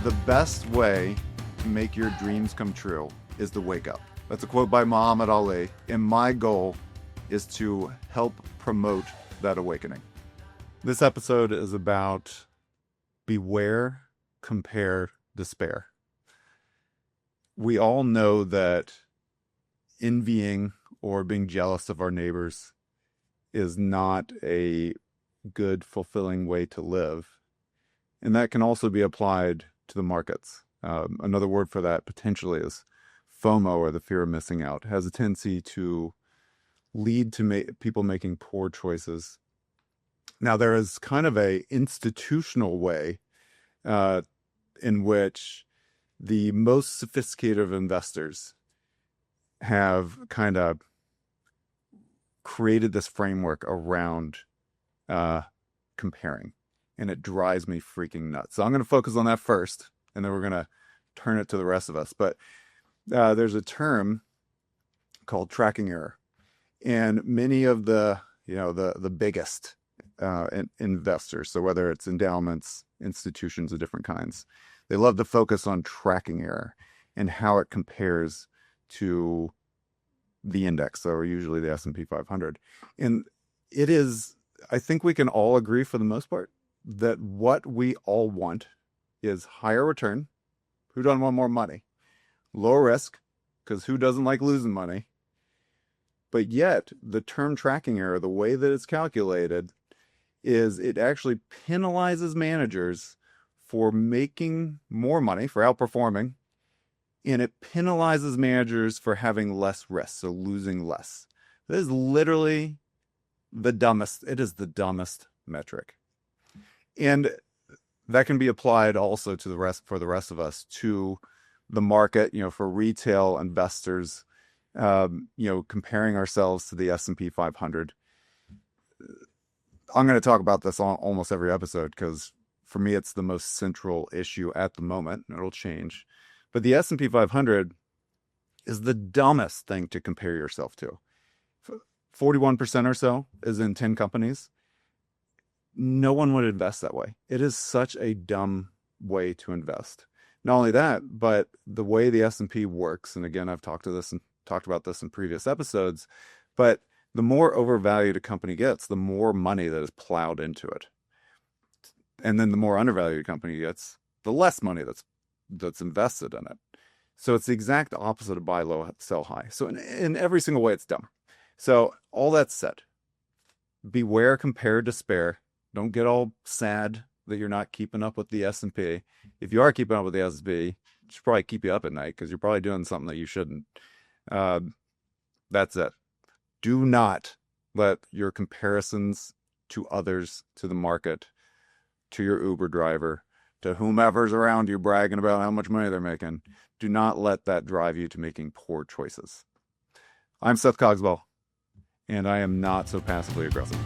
The best way to make your dreams come true is to wake up. That's a quote by Muhammad Ali, and my goal is to help promote that awakening. This episode is about beware, compare, despair. We all know that envying or being jealous of our neighbors is not a good, fulfilling way to live. And that can also be applied to the markets. Another word for that potentially is FOMO, or the fear of missing out. It has a tendency to lead to people making poor choices. Now, there is kind of a institutional way in which the most sophisticated of investors have kind of created this framework around comparing, and it drives me freaking nuts. So I'm going to focus on that first, and then we're going to turn it to the rest of us. But there's a term called tracking error, and many of the biggest investors, so whether it's endowments, institutions of different kinds, they love to focus on tracking error and how it compares to the index, so usually the S&P 500. And it is, I think we can all agree for the most part, that what we all want is higher return. Who doesn't want more money? Lower risk, because who doesn't like losing money? But yet, the term tracking error, the way that it's calculated, is it actually penalizes managers for making more money, for outperforming, and it penalizes managers for having less risk, so losing less. That is literally the dumbest. It is the dumbest metric. And that can be applied also to for the rest of us, to the market, for retail investors, comparing ourselves to the S&P 500. I'm going to talk about this on almost every episode because for me, it's the most central issue at the moment. It'll change. But the S&P 500 is the dumbest thing to compare yourself to. 41% or so is in 10 companies. No one would invest that way. It is such a dumb way to invest. Not only that, but the way the S&P works, and again, I've talked about this in previous episodes, but the more overvalued a company gets, the more money that is plowed into it. And then the more undervalued a company gets, the less money that's invested in it. So it's the exact opposite of buy low, sell high. So in every single way, it's dumb. So all that said, beware, compare, despair. Don't get all sad that you're not keeping up with the S&P. If you are keeping up with the S&P, it should probably keep you up at night because you're probably doing something that you shouldn't. That's it. Do not let your comparisons to others, to the market, to your Uber driver, to whomever's around you bragging about how much money they're making, do not let that drive you to making poor choices. I'm Seth Cogswell, and I am not so passively aggressive.